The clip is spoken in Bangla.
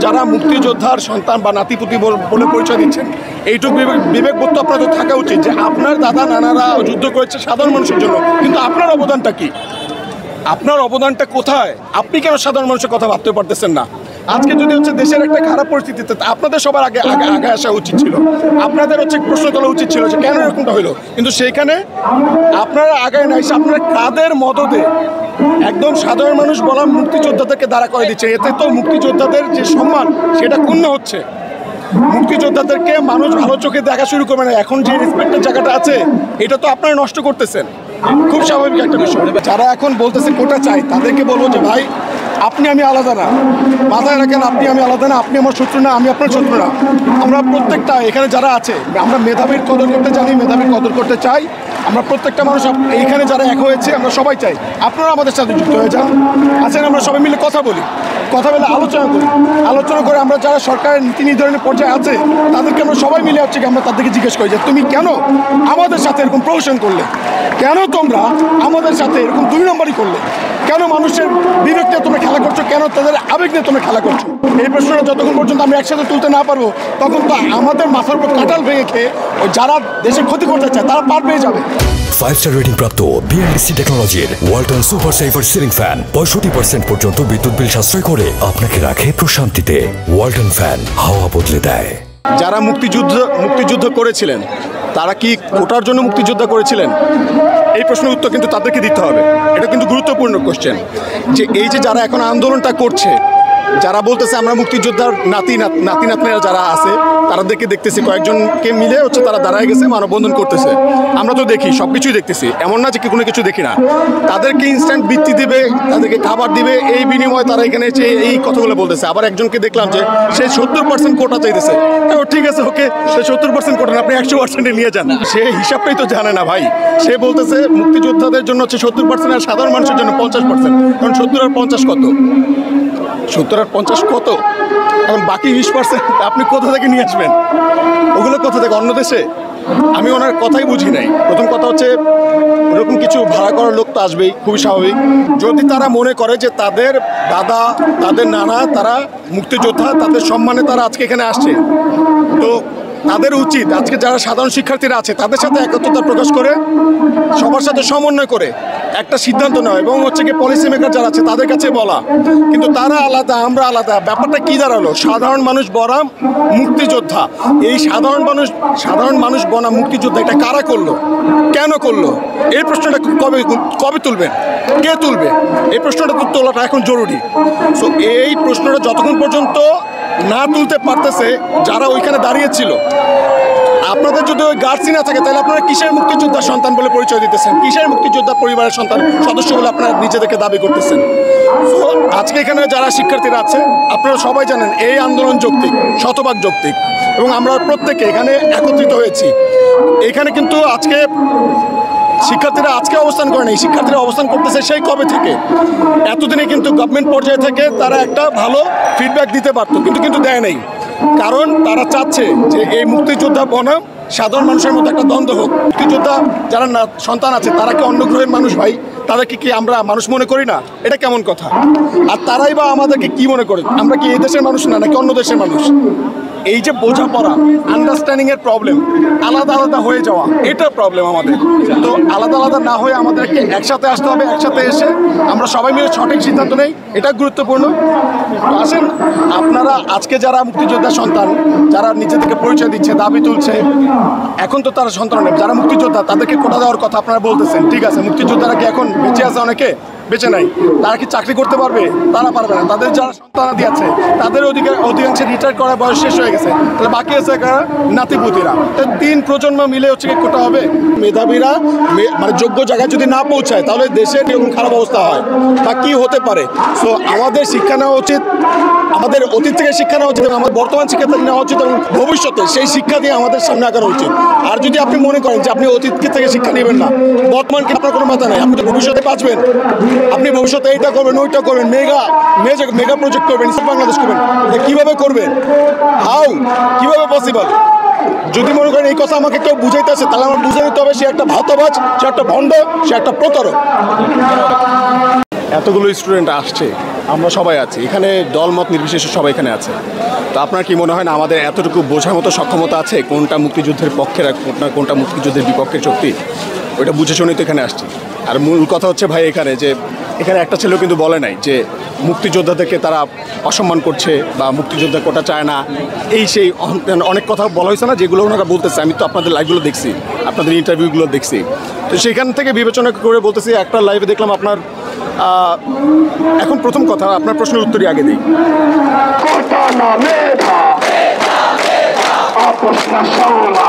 যারা মুক্তিযোদ্ধার সন্তান বা নাতিপুতি বলে পরিচয় দিচ্ছেন, এইটুকু বিবেকবোধ তো আপনার তো থাকা উচিত যে আপনার দাদা নানারা যুদ্ধ করেছে সাধারণ মানুষের জন্য, কিন্তু আপনার অবদানটা কি? আপনার অবদানটা কোথায়? আপনি কেন সাধারণ মানুষের কথা ভাবতে পারতেছেন না? আজকে যদি দেশের একটা খারাপ পরিস্থিতিতে আপনাদের সবার আগে আসা উচিত ছিল, আপনাদের প্রশ্ন তোলা উচিত ছিল যে কেন এরকমটা হইলো, কিন্তু সেইখানে আপনারা আগায় না এসে আপনারা কাদের মদদে একদম সাধারণ মানুষ বলা মুক্তিযোদ্ধাদেরকে দাঁড়া করে দিচ্ছে। এতে তো মুক্তিযোদ্ধাদের যে সম্মান সেটা ক্ষুণ্ণ হচ্ছে। মুক্তিযোদ্ধাদেরকে মানুষ ভালো চোখে দেখা শুরু করবে না। এখন যে রেসপেক্টের জায়গাটা আছে এটা তো আপনারা নষ্ট করতেছেন। খুব স্বাভাবিক একটা বিষয়। যারা এখন বলতেছে কোটা চাই তাদেরকে বলবো যে ভাই আপনি আমি আলাদা না, মাথায় রাখেন আপনি আমি আলাদা না, আপনি আমার শত্রু না, আমি আপনার শত্রু না। আমরা প্রত্যেকটা এখানে যারা আছে আমরা মেধাবীর কদর করতে জানি, মেধাবীর কদর করতে চাই। আমরা প্রত্যেকটা মানুষ এইখানে যারা এক হয়েছে আমরা সবাই চাই আপনারা আমাদের সাথে যুক্ত হয়ে যান। আসেন আমরা সবাই মিলে কথা বলি, কথা বলে আলোচনা করে আমরা যারা সরকারের নীতি নির্ধারণের পর্যায়ে আছে তাদেরকে আমরা সবাই মিলে আমরা তাদেরকে জিজ্ঞেস করি যে তুমি কেন আমাদের সাথে এরকম প্রহসন করলে, কেন তোমরা আমাদের সাথে এরকম 2 নম্বরই করলে, কেন মানুষের বিবেক নিয়ে তোমরা খেলা করছো, কেন তাদের আবেগ নিয়ে তোমরা খেলা করছো? এই প্রশ্নটা যতক্ষণ পর্যন্ত আমরা একসাথে তুলতে না পারবো তখন তো আমাদের মাথার উপর কাঁঠাল ভেঙে খেয়ে যারা দেশের ক্ষতি করতে চায় তারা পার পেয়ে যাবে। 5-স্টার রেটিং প্রাপ্ত বিএলডিসি টেকনোলজির Walton super saver ceiling fan 65% পর্যন্ত বিদ্যুৎ বিল সাশ্রয় করে আপনাকে রাখে প্রশান্তিতে। ওয়ালটন ফ্যান হাওয়া বদলে দেয়। যারা মুক্তিযুদ্ধ করেছিলেন তারা কি কোটার জন্য মুক্তিযোদ্ধা করেছিলেন? এই প্রশ্নের উত্তর কিন্তু তাদেরকে দিতে হবে। এটা কিন্তু গুরুত্বপূর্ণ কোশ্চেন যে এই যে যারা এখন আন্দোলনটা করছে, যারা বলতেছে আমরা মুক্তিযোদ্ধার নাতিনাতনিরা যারা আছে তাদেরকে দেখতেছি কয়েকজনকে মিলে তারা দাঁড়ায় গেছে, মানববন্ধন করতেছে। আমরা তো দেখি সব কিছুই দেখতেছি, এমন না যে কোনো কিছু দেখি না। তাদেরকে ইনস্ট্যান্ট বৃত্তি দিবে, তাদেরকে খাবার দিবে, এই বিনিময়ে তারা এখানে এসে এই কথাগুলো বলতেছে। আবার একজনকে দেখলাম যে সে 70% কোটা চাইতেছে। ঠিক আছে, ওকে, সে 70% কোটা না, আপনি 100% নিয়ে যান। সে হিসাবটাই তো জানে না ভাই। সে বলতেছে মুক্তিযোদ্ধাদের জন্য 70% আর সাধারণ মানুষের জন্য 50%। কারণ 70 আর 50 কত? 70 আর 50 কত? এখন বাকি 20% আপনি কোথা থেকে নিয়ে আসবেন? ওগুলো কোথা থেকে? অন্য দেশে? আমি ওনার কথাই বুঝি নাই। প্রথম কথা ওরকম কিছু ভাড়া করার লোক তো আসবেই, খুবই স্বাভাবিক। যদি তারা মনে করে যে তাদের দাদা তাদের নানা তারা মুক্তিযোদ্ধা, তাদের সম্মানে তারা আজকে এখানে আসছে, তো তাদের উচিত আজকে যারা সাধারণ শিক্ষার্থীরা আছে তাদের সাথে একত্রতা প্রকাশ করে সবার সাথে সমন্বয় করে একটা সিদ্ধান্ত নেওয়া এবং কি পলিসি মেকার যারা আছে তাদের কাছে বলা। কিন্তু তারা আলাদা, আমরা আলাদা। ব্যাপারটা কি দাঁড়ালো? সাধারণ মানুষ বনাম মুক্তিযোদ্ধা। এই সাধারণ মানুষ বনাম মুক্তিযোদ্ধা এটা কারা করলো, কেন করলো? এই প্রশ্নটা কবে তুলবেন, কে তুলবে? এই প্রশ্নটা তো তোলাটা এখন জরুরি। সো এই প্রশ্নটা যতক্ষণ পর্যন্ত না তুলতে পারতেছে যারা ওইখানে দাঁড়িয়েছিল, আপনাদের যদি ওই গার্ডসি না থাকে তাহলে আপনারা কিসের মুক্তিযোদ্ধার সন্তান বলে পরিচয় দিতেছেন? কিসের মুক্তিযোদ্ধা পরিবারের সদস্য বলে আপনারা নিজেদেরকে দাবি করতেছেন? তো আজকে এখানে যারা শিক্ষার্থীরা আছে আপনারা সবাই জানেন এই আন্দোলন যৌক্তিক, শতভাগ যৌক্তিক, এবং আমরা প্রত্যেকে এখানে একত্রিত হয়েছি। এখানে কিন্তু আজকে শিক্ষার্থীরা আজকে অবস্থান করে নাই, শিক্ষার্থীরা অবস্থান করতেছে সেই কবে থেকে। এতদিনে কিন্তু গভর্নমেন্ট পর্যায়ে থেকে তারা একটা ভালো ফিডব্যাক দিতে পারতো, কিন্তু দেয় নাই। কারণ তারা চাচ্ছে যে এই মুক্তিযোদ্ধা বনাম সাধারণ মানুষের মধ্যে একটা দ্বন্দ্ব হোক। মুক্তিযোদ্ধা যারা সন্তান আছে তারা কি অন্য গ্রহের মানুষ ভাই? তাদেরকে কি আমরা মানুষ মনে করি না? এটা কেমন কথা? আর তারাই বা আমাদেরকে কি মনে করে? আমরা কি এই দেশের মানুষ না নাকি অন্য দেশের মানুষ? এই যে বোঝাপড়া, আন্ডারস্ট্যান্ডিংয়ের প্রবলেম, আলাদা আলাদা হয়ে যাওয়া, এটার প্রবলেম আমাদের। তো আলাদা আলাদা না হয়ে আমাদেরকে একসাথে আসতে হবে। একসাথে এসে আমরা সবাই মিলে সঠিক সিদ্ধান্ত নেই, এটা গুরুত্বপূর্ণ। তো আসেন আপনারা আজকে যারা মুক্তিযোদ্ধার সন্তান, যারা নিজেদেরকে পরিচয় দিচ্ছে, দাবি তুলছে, এখন তো তারা সন্তান নেই, যারা মুক্তিযোদ্ধা তাদেরকে কোটা দেওয়ার কথা আপনারা বলতেছেন। ঠিক আছে, মুক্তিযোদ্ধারা কি এখন বেঁচে আছে? অনেকে বেঁচে নাই। তারা কি চাকরি করতে পারবে? তারা পারবে না। তাদের যারা সন্তানাদি আছে তাদের অধিকাংশে রিটায়ার করার বয়স শেষ হয়ে গেছে। তাহলে বাকি আছে নাতিপুতিরা। 3 প্রজন্ম মিলে কোটা হবে। মেধাবীরা মানে যোগ্য জায়গায় যদি না পৌঁছায় তাহলে দেশের এরকম খারাপ অবস্থা হয় বা কি হতে পারে। সো আমাদের শিক্ষা নেওয়া উচিত, আমাদের অতীত থেকে শিক্ষা নেওয়া উচিত, আমাদের বর্তমান শিক্ষা নেওয়া উচিত এবং ভবিষ্যতে সেই শিক্ষা দিয়ে আমাদের সামনে আগানো উচিত। আর যদি আপনি মনে করেন যে আপনি অতীত থেকে শিক্ষা নেবেন না, বর্তমানকে আপনার কোনো মাথা নেই, আপনি তো ভবিষ্যতে বাঁচবেন, আপনি ভবিষ্যতে এইটা করবেন ওইটা করবেন, মেগা প্রজেক্ট করবেন, বাংলাদেশ করবেন, কিভাবে করবেন? কিভাবে পসিবল? যদি মনে করেন এই কথা আমাকে কেউ বুঝাইতেছে তাহলে আমার বুঝে নিতে হবে সে একটা ভাতবাজ, সে একটা ভণ্ড, সে একটা প্রতারক। এতগুলো স্টুডেন্ট আসছে, আমরা সবাই আছি এখানে, দলমত নির্বিশেষে সবাই এখানে আছে। তো আপনার কি মনে হয় না আমাদের এতটুকু বোঝার মতো সক্ষমতা আছে কোনটা মুক্তিযুদ্ধের পক্ষের আর কোনটা মুক্তিযুদ্ধের বিপক্ষের শক্তি? ওইটা বুঝে শুনেই তো এখানে আসছি। আর মূল কথা হচ্ছে ভাই এখানে যে এখানে একটা ছেলেও কিন্তু বলে নাই যে মুক্তিযোদ্ধাদেরকে তারা অসম্মান করছে বা মুক্তিযোদ্ধা কোটা চায় না, এই সেই অনেক কথা বলা হয়েছে না, যেগুলো ওনারা বলতেছে। আমি তো আপনাদের লাইভগুলো দেখছি, আপনাদের ইন্টারভিউগুলো দেখছি, তো সেখান থেকে বিবেচনা করে বলতেছি। একটা লাইভে দেখলাম আপনার এখন প্রথম কথা, আপনার প্রশ্নের উত্তরই আগে দিই। Apostla sola.